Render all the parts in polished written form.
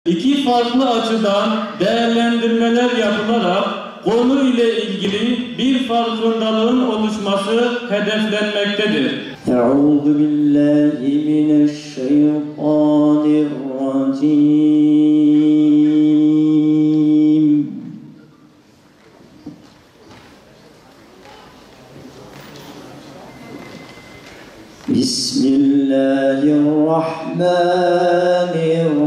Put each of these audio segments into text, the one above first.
İki farklı açıdan değerlendirmeler yapılarak konu ile ilgili bir farkındalığın oluşması hedeflenmektedir. Euzu billahi mineşşeytanirracim. Bismillahirrahmanirrahim.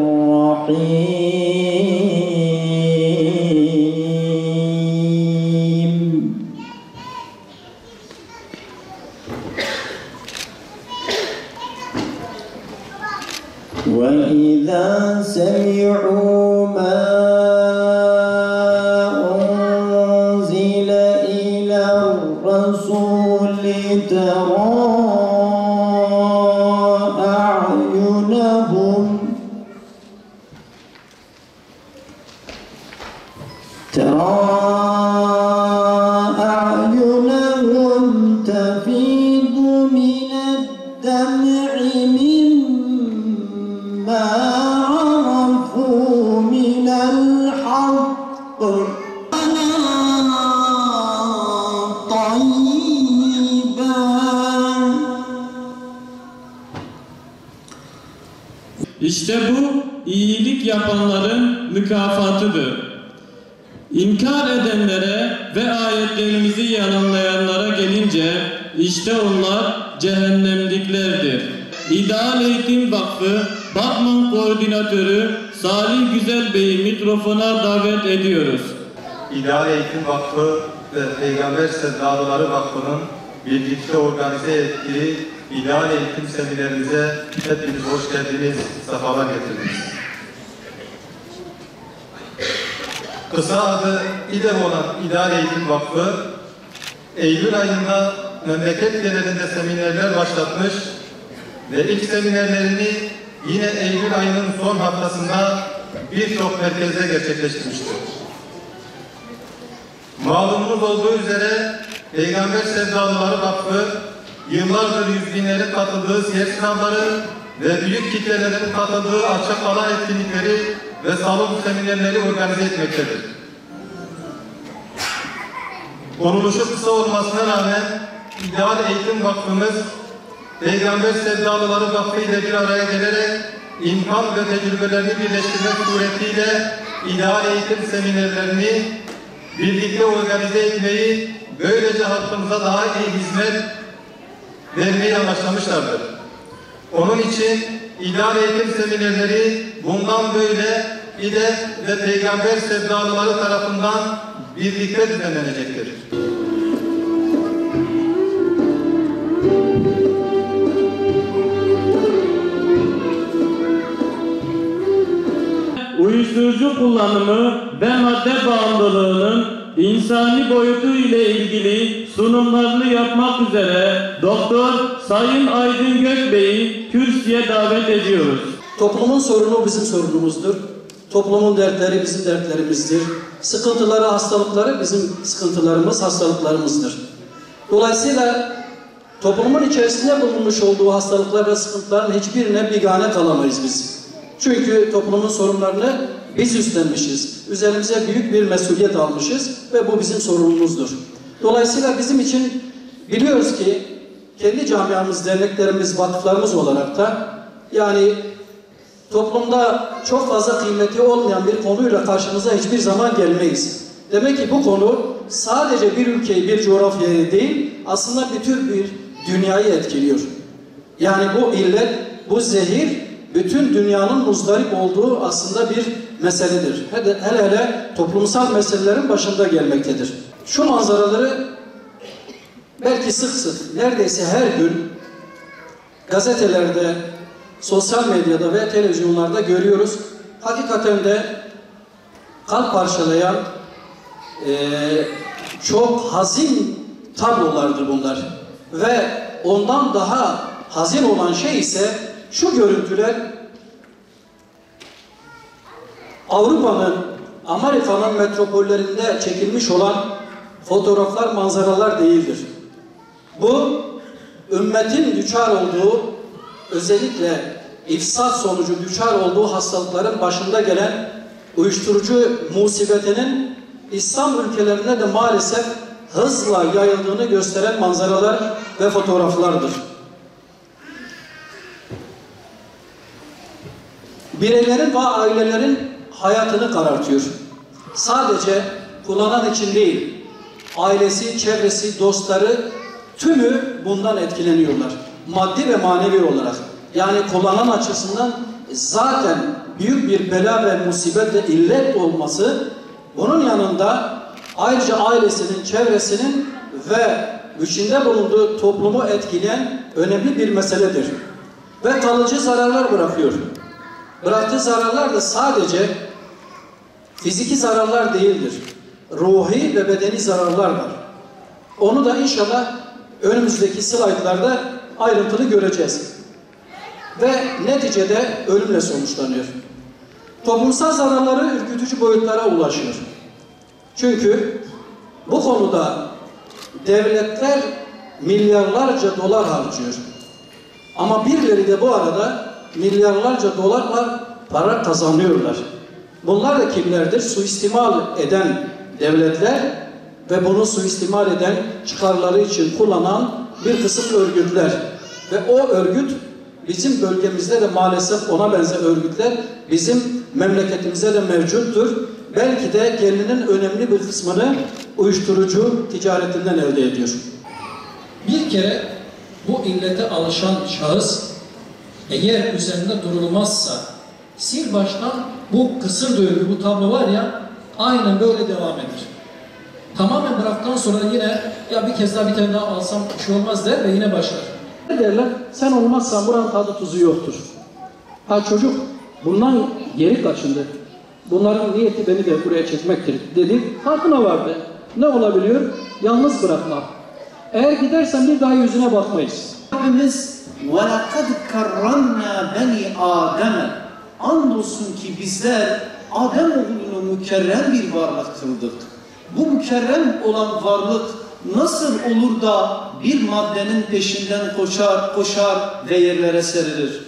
وَإِذَا سَمِعُوا مَا أُنزِلَ إِلَى الرَّسُولِ تَرَى أعينهم تفيض من الدمع مما عرفوا من الحق طيبا. İşte bu iyilik yapanların mükafatıdır. İnkar edenlere ve ayetlerimizi yalanlayanlara gelince işte onlar cehennemliklerdir. İdeal Eğitim Vakfı Batman Koordinatörü Salih Güzel Bey'i mikrofona davet ediyoruz. İdeal Eğitim Vakfı ve Peygamber Sevdalıları Vakfı'nın birlikte organize ettiği İdeal Eğitim seminerimize hepiniz hoş geldiniz, sefalar getirdiniz. Kısa adı İDEV olan İdeal Eğitim Vakfı, Eylül ayında memleket genelinde seminerler başlatmış ve ilk seminerlerini yine Eylül ayının son haftasında birçok merkezde gerçekleştirmiştir. Malumunuz olduğu üzere Peygamber Sevdalıları Vakfı, yıllardır yüz binlerin katıldığı siyer sınavları ve büyük kitlelerin katıldığı açık alan etkinlikleri ve salon seminerleri organize etmektedir. Konuluşu kısa olmasına rağmen İdeal Eğitim Vakfımız, Peygamber Sevdalıları Vakfı ile bir araya gelerek imkan ve tecrübelerini birleştirmek suretiyle İdeal Eğitim seminerlerini birlikte organize etmeyi, böylece halkımıza daha iyi hizmet vermeyi amaçlamışlardır. Onun için İdeal Eğitim seminerleri bundan böyle İDEV ve Peygamber Sevdalıları tarafından birlikte düzenlenecektir. Uyuşturucu kullanımı ve madde bağımlılığının insani boyutu ile ilgili sunumlarını yapmak üzere Doktor Sayın Aydın Gökbey'i kürsüye davet ediyoruz. Toplumun sorunu bizim sorunumuzdur. Toplumun dertleri bizim dertlerimizdir. Sıkıntıları, hastalıkları bizim sıkıntılarımız, hastalıklarımızdır. Dolayısıyla toplumun içerisinde bulunmuş olduğu hastalıklar ve sıkıntıların hiçbirine bigane kalamayız biz. Çünkü toplumun sorunlarını biz üstlenmişiz. Üzerimize büyük bir mesuliyet almışız ve bu bizim sorunumuzdur. Dolayısıyla bizim için biliyoruz ki kendi camiamız, derneklerimiz, vakıflarımız olarak da yani toplumda çok fazla kıymeti olmayan bir konuyla karşımıza hiçbir zaman gelmeyiz. Demek ki bu konu sadece bir ülkeyi, bir coğrafyayı değil, aslında bütün bir dünyayı etkiliyor. Yani bu illet, bu zehir, bütün dünyanın muzdarip olduğu aslında bir meseledir. Hele hele toplumsal meselelerin başında gelmektedir. Şu manzaraları belki sık sık, neredeyse her gün gazetelerde, sosyal medyada ve televizyonlarda görüyoruz. Hakikaten de kalp parçalayan, çok hazin tablolardır bunlar. Ve ondan daha hazin olan şey ise şu görüntüler, Avrupa'nın, Amerika'nın metropollerinde çekilmiş olan fotoğraflar, manzaralar değildir. Bu, ümmetin düçar olduğu, özellikle ifsat sonucu düçar olduğu hastalıkların başında gelen uyuşturucu musibetinin İslam ülkelerinde de maalesef hızla yayıldığını gösteren manzaralar ve fotoğraflardır. Bireylerin ve ailelerin hayatını karartıyor. Sadece kullanan için değil, ailesi, çevresi, dostları tümü bundan etkileniyorlar. Maddi ve manevi olarak. Yani kullanan açısından zaten büyük bir bela ve musibet ve illet olması, bunun yanında ayrıca ailesinin, çevresinin ve içinde bulunduğu toplumu etkileyen önemli bir meseledir. Ve kalıcı zararlar bırakıyor. Bıraktığı zararlar da sadece fiziki zararlar değildir. Ruhi ve bedeni zararlar var. Onu da inşallah önümüzdeki slaytlarda ayrıntılı göreceğiz. Ve neticede ölümle sonuçlanıyor. Toplumsal zararları ürkütücü boyutlara ulaşıyor. Çünkü bu konuda devletler milyarlarca dolar harcıyor. Ama birileri de bu arada milyarlarca dolarla para kazanıyorlar. Bunlar da kimlerdir? Suistimal eden devletler ve bunu suistimal eden, çıkarları için kullanan bir kısım örgütler. Ve o örgüt bizim bölgemizde de maalesef ona benzer örgütler bizim memleketimizde de mevcuttur. Belki de gelinin önemli bir kısmını uyuşturucu ticaretinden elde ediyor. Bir kere bu illete alışan şahıs eğer üzerinde durulmazsa sil baştan bu kısır döngü, bu tablo var ya aynen böyle devam eder. Tamamen bıraktıktan sonra yine ya bir kez daha bir tane daha alsam bir şey olmaz der ve yine başlar. Ne derler? Sen olmazsan buranın tadı tuzu yoktur. Ha çocuk bundan geri kaçındı. Bunların niyeti beni de buraya çekmektir dedi. Farkına vardı. Ne olabiliyor? Yalnız bırakmak. Eğer gidersen bir daha yüzüne bakmayız. Rabbimiz وَلَقَدْ كَرَّمْنَا بَنِي آدَمَ Andolsun ki bizler Adem oğlunu mükerrem bir varlık kıldık. Bu mükerrem olan varlık nasıl olur da bir maddenin peşinden koşar ve yerlere serilir?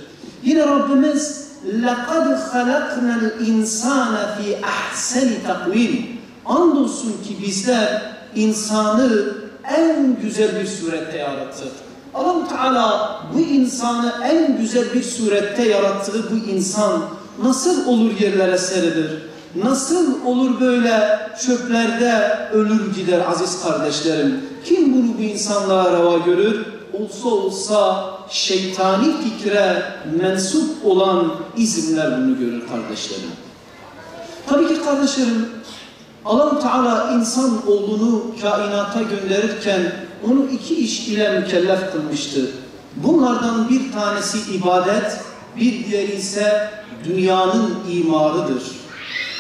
Yine Rabbimiz لَقَدْ خَلَقْنَا الْاِنْسَانَ فِي اَحْسَنِ تَقْوِيمٍ Andolsun ki bizler insanı en güzel bir surette yarattık. Allah-u Teala bu insanı en güzel bir surette yarattığı bu insan nasıl olur yerlere serilir? Nasıl olur böyle çöplerde ölür gider aziz kardeşlerim? Kim bunu bu insanlara reva görür? Olsa şeytani fikre mensup olan isimler bunu görür kardeşlerim. Tabii ki kardeşlerim Allah-u Teala insan oğlunu kainata gönderirken onu iki iş ile mükellef kılmıştı. Bunlardan bir tanesi ibadet, bir diğeri ise dünyanın imarıdır.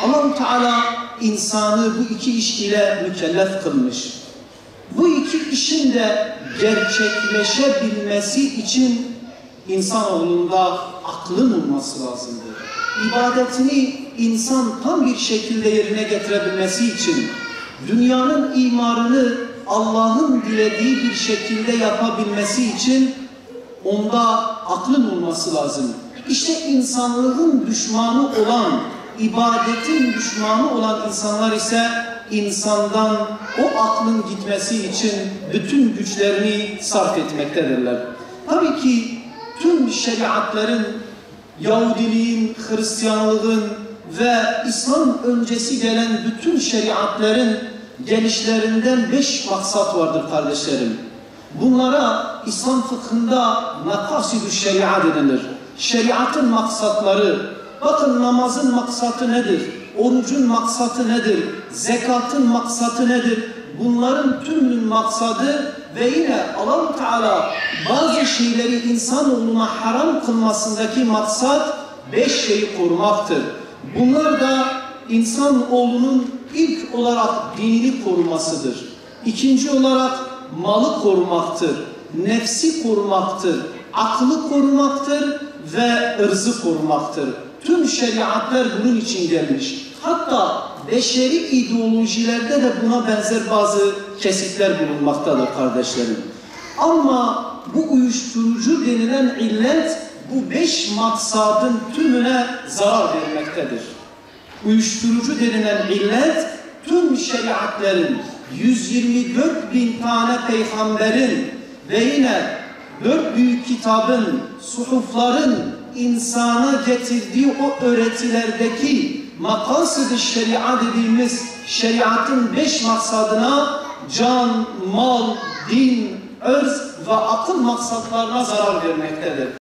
Allah-u Teala insanı bu iki iş ile mükellef kılmış. Bu iki işin de gerçekleşebilmesi için insanoğlunda aklın olması lazımdır. İbadetini insan tam bir şekilde yerine getirebilmesi için, dünyanın imarını Allah'ın dilediği bir şekilde yapabilmesi için onda aklın olması lazım. İşte insanlığın düşmanı olan, ibadetin düşmanı olan insanlar ise insandan o aklın gitmesi için bütün güçlerini sarf etmektedirler. Tabii ki tüm şeriatların, Yahudiliğin, Hristiyanlığın ve İslam öncesi gelen bütün şeriatların gelişlerinden 5 maksat vardır kardeşlerim. Bunlara İslam fıkhında makasid-ü şeriat denilir. Şeriatın maksatları, bakın namazın maksatı nedir? Orucun maksatı nedir? Zekatın maksatı nedir? Bunların tümünün maksadı ve yine Allah-u Teala bazı şeyleri insanoğluna haram kılmasındaki maksat 5 şeyi korumaktır. Bunlar da insanoğlunun ilk olarak dinini korumasıdır. İkinci olarak malı korumaktır. Nefsi korumaktır. Aklı korumaktır ve ırzı korumaktır. Tüm şeriatlar bunun için gelmiş. Hatta beşeri ideolojilerde de buna benzer bazı kesitler bulunmaktadır kardeşlerim. Ama bu uyuşturucu denilen illet bu 5 maksadın tümüne zarar vermektedir. Uyuşturucu denilen illet tüm şeriatlerin, 124 bin tane peygamberin ve yine 4 büyük kitabın, suhufların insana getirdiği o öğretilerdeki makasıd-ı şeria dediğimiz şeriatın 5 maksadına can, mal, din, ırz ve akıl maksatlarına zarar vermektedir.